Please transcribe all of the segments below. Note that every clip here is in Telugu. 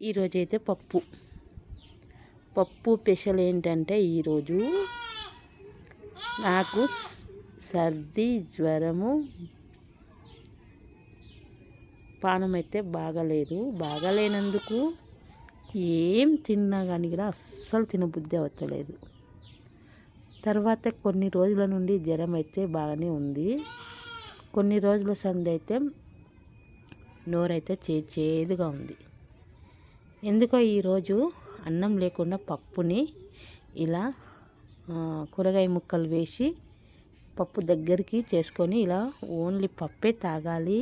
ఈరోజైతే పప్పు స్పెషల్ ఏంటంటే ఈరోజు నాకు సర్ది జ్వరము పానం అయితే బాగాలేనందుకు ఏం తిన్నా కానీ కూడా అస్సలు తినబుద్ధి అవ్వట్లేదు. తర్వాత కొన్ని రోజుల నుండి జ్వరం అయితే బాగానే ఉంది. కొన్ని రోజుల సంది అయితే నోరైతే చేదుగా ఉంది. ఎందుకో ఈరోజు అన్నం లేకుండా పప్పుని ఇలా కూరగాయ ముక్కలు వేసి పప్పు దగ్గరికి చేసుకొని ఇలా ఓన్లీ పప్పే తాగాలి,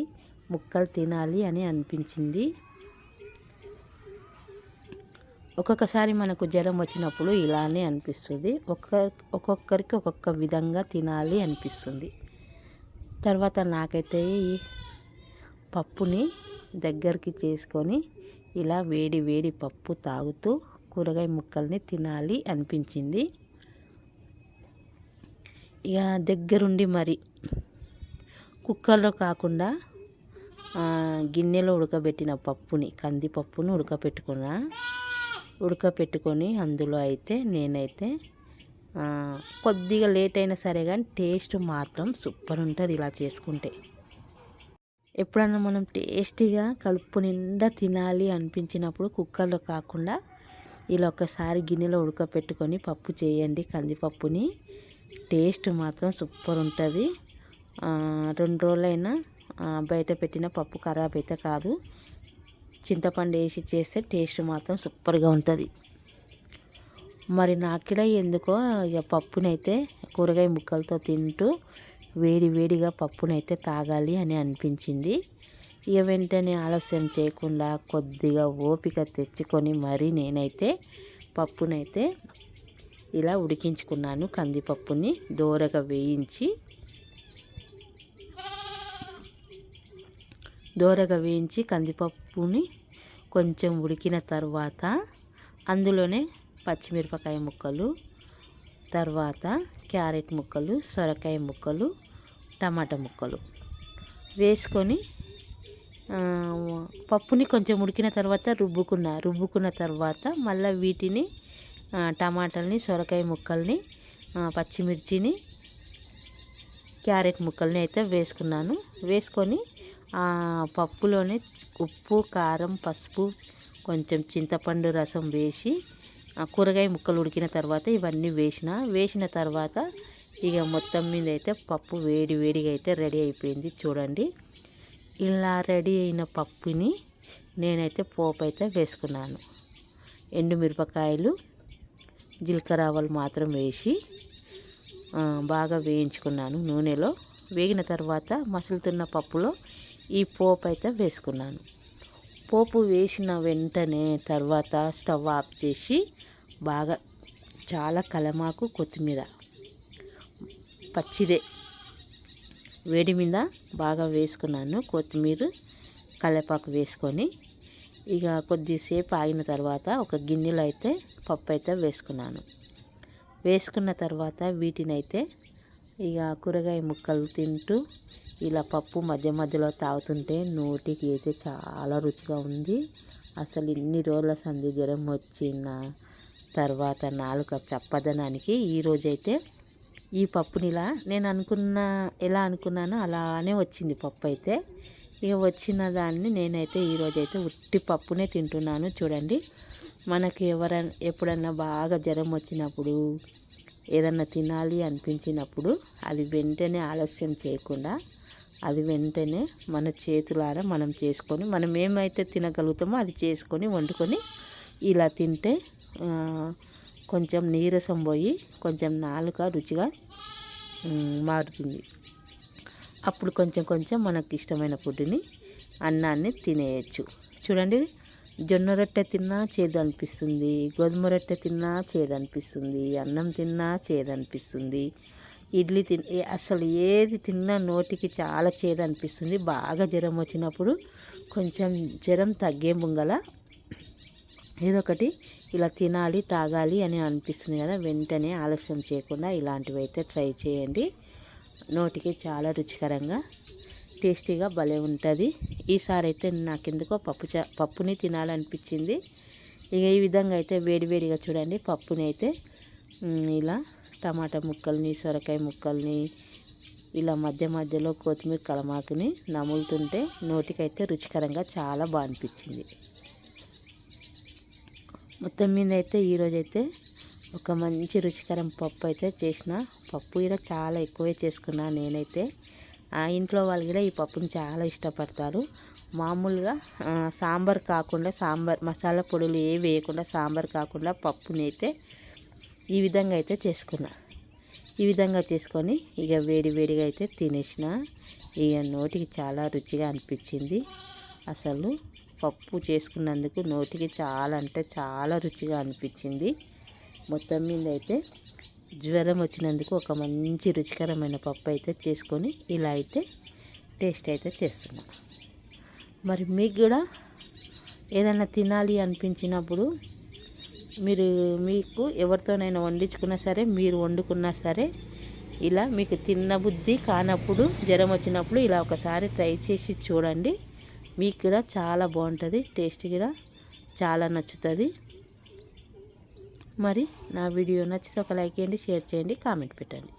ముక్కలు తినాలి అని అనిపించింది. ఒక్కొక్కసారి మనకు జ్వరం వచ్చినప్పుడు ఇలానే అనిపిస్తుంది. ఒక్కొక్కరికి ఒక్కొక్క విధంగా తినాలి అనిపిస్తుంది. తర్వాత నాకైతే ఈ పప్పుని దగ్గరికి చేసుకొని ఇలా వేడి పప్పు తాగుతూ కూరగాయ ముక్కల్ని తినాలి అనిపించింది. ఇక దగ్గరుండి మరి కుక్కర్లో కాకుండా గిన్నెలో ఉడకబెట్టిన పప్పుని, కందిపప్పును ఉడకపెట్టుకొని అందులో అయితే నేనైతే కొద్దిగా లేట్ అయినా సరే కానీ టేస్ట్ మాత్రం సూపర్ ఉంటుంది ఇలా చేసుకుంటే. ఎప్పుడన్నా మనం టేస్టీగా కడుపు నిండా తినాలి అనిపించినప్పుడు కుక్కర్లో కాకుండా ఇలా ఒకసారి గిన్నెలో ఉడకపెట్టుకొని పప్పు చేయండి. కందిపప్పుని టేస్ట్ మాత్రం సూపర్ ఉంటుంది. 2 రోజులైనా బయట పెట్టిన పప్పు ఖరాబ్ అయితే కాదు. చింతపండు వేసి చేస్తే టేస్ట్ మాత్రం సూపర్గా ఉంటుంది. మరి నాకిడ ఎందుకో ఇక పప్పునైతే కూరగాయ ముక్కలతో తింటూ వేడిగా పప్పునైతే తాగాలి అని అనిపించింది. ఇక వెంటనే ఆలస్యం చేయకుండా కొద్దిగా ఓపిక తెచ్చుకొని మరి నేనైతే పప్పునైతే ఇలా ఉడికించుకున్నాను. కందిపప్పుని దోరగా వేయించి కందిపప్పుని కొంచెం ఉడికిన తర్వాత అందులోనే పచ్చిమిరపకాయ ముక్కలు, తర్వాత క్యారెట్ ముక్కలు, సొరకాయ ముక్కలు, టమాటా ముక్కలు వేసుకొని పప్పుని కొంచెం ఉడికిన తర్వాత రుబ్బుకున్న తర్వాత మళ్ళీ వీటిని టమాటాలని, సొరకాయ ముక్కల్ని, పచ్చిమిర్చిని, క్యారెట్ ముక్కల్ని అయితే వేసుకొని పప్పులోనే ఉప్పు, కారం, పసుపు, కొంచెం చింతపండు రసం వేసి కూరగాయ ముక్కలు ఉడికిన తర్వాత ఇవన్నీ వేసిన తర్వాత ఇక మొత్తం మీద అయితే పప్పు వేడిగా అయితే రెడీ అయిపోయింది. చూడండి, ఇలా రెడీ అయిన పప్పుని నేనైతే పోపు అయితే వేసుకున్నాను. ఎండుమిరపకాయలు, జీలకర్ర ఆవాలు మాత్రం వేసి బాగా వేయించుకున్నాను నూనెలో. వేగిన తర్వాత మసులుతున్న పప్పులో ఈ పోపు అయితే వేసుకున్నాను. పోపు వేసిన వెంటనే తర్వాత స్టవ్ ఆఫ్ చేసి బాగా చాలా కలమాకు, కొత్తిమీర పచ్చిదే వేడి మీద బాగా వేసుకున్నాను. కొత్తిమీర, కరివేపాకు వేసుకొని ఇక కొద్దిసేపు ఆగిన తర్వాత ఒక గిన్నెలో అయితే పప్పు అయితే వేసుకున్న తర్వాత వీటినైతే ఇక కూరగాయ ముక్కలు తింటూ ఇలా పప్పు మధ్యలో తాగుతుంటే నోటికి అయితే చాలా రుచిగా ఉంది. అసలు ఇన్ని రోజుల సంధి జ్వరం వచ్చిన తర్వాత నాలుక చప్పదనానికి ఈరోజైతే ఈ పప్పుని నేను ఎలా అనుకున్నానో అలానే వచ్చింది పప్పు అయితే. ఇక వచ్చిన దాన్ని నేనైతే ఈరోజైతే ఉట్టి పప్పునే తింటున్నాను. చూడండి, మనకి ఎప్పుడన్నా బాగా జ్వరం వచ్చినప్పుడు ఏదన్నా తినాలి అనిపించినప్పుడు అది వెంటనే ఆలస్యం చేయకుండా అది వెంటనే మన చేతులారా మనం చేసుకొని మనం ఏమైతే తినగలుగుతామో అది చేసుకొని వండుకొని ఇలా తింటే కొంచెం నీరసం పోయి కొంచెం నాలుక రుచిగా మారుతుంది. అప్పుడు కొంచెం మనకి ఇష్టమైన ఫుడ్ని, అన్నాన్ని తినేయచ్చు. చూడండి, జొన్న రొట్టె తిన్నా చేదు అనిపిస్తుంది, గోధుమ రొట్టె తిన్నా చేదు అనిపిస్తుంది, అన్నం తిన్నా చేదు అనిపిస్తుంది, ఇడ్లీ అసలు ఏది తిన్నా నోటికి చాలా చేదు అనిపిస్తుంది. బాగా జ్వరం వచ్చినప్పుడు కొంచెం జ్వరం తగ్గే ముంగల ఏదో ఒకటి ఇలా తినాలి, తాగాలి అని అనిపిస్తుంది కదా. వెంటనే ఆలస్యం చేయకుండా ఇలాంటివి అయితే ట్రై చేయండి. నోటికి చాలా రుచికరంగా టేస్టీగా భలే ఉంటుంది. ఈసారి అయితే నాకెందుకో పప్పుని తినాలనిపించింది. ఇక ఈ విధంగా అయితే వేడివేడిగా చూడండి పప్పుని అయితే ఇలా టమాటా ముక్కల్ని, సొరకాయ ముక్కల్ని ఇలా మధ్య మధ్యలో కొత్తిమీర కలమాకుని నములుతుంటే నోటికైతే రుచికరంగా చాలా బాగా అనిపించింది. మొత్తం మీద అయితే ఈరోజైతే ఒక మంచి రుచికరం పప్పు అయితే చేసిన. పప్పు కూడా చాలా ఎక్కువే చేసుకున్నా నేనైతే. ఆ ఇంట్లో వాళ్ళు కూడా ఈ పప్పుని చాలా ఇష్టపడతారు. మామూలుగా సాంబార్ కాకుండా, సాంబార్ మసాలా పొడులు ఏ వేయకుండా సాంబార్ కాకుండా పప్పుని అయితే ఈ విధంగా అయితే చేసుకున్నా. ఈ విధంగా చేసుకొని ఇక వేడివేడిగా అయితే తినేసిన. ఇక నోటికి చాలా రుచిగా అనిపించింది. అసలు పప్పు చేసుకున్నందుకు నోటికి చాలా అంటే చాలా రుచిగా అనిపించింది. మొత్తం మీద అయితే జ్వరం వచ్చినందుకు ఒక మంచి రుచికరమైన పప్పు అయితే చేసుకొని ఇలా అయితే టేస్ట్ అయితే చేస్తున్నా. మరి మీకు కూడా ఏదైనా తినాలి అనిపించినప్పుడు మీకు ఎవరితోనైనా వండించుకున్నా సరే, మీరు వండుకున్నా సరే, ఇలా మీకు తిన్న బుద్ధి కానప్పుడు జ్వరం వచ్చినప్పుడు ఇలా ఒకసారి ట్రై చేసి చూడండి. మీకు కూడా చాలా బాగుంటుంది. టేస్ట్ కూడా చాలా నచ్చుతుంది. మరి నా వీడియో నచ్చితే ఒక లైక్ చేయండి, షేర్ చేయండి, కామెంట్ పెట్టండి.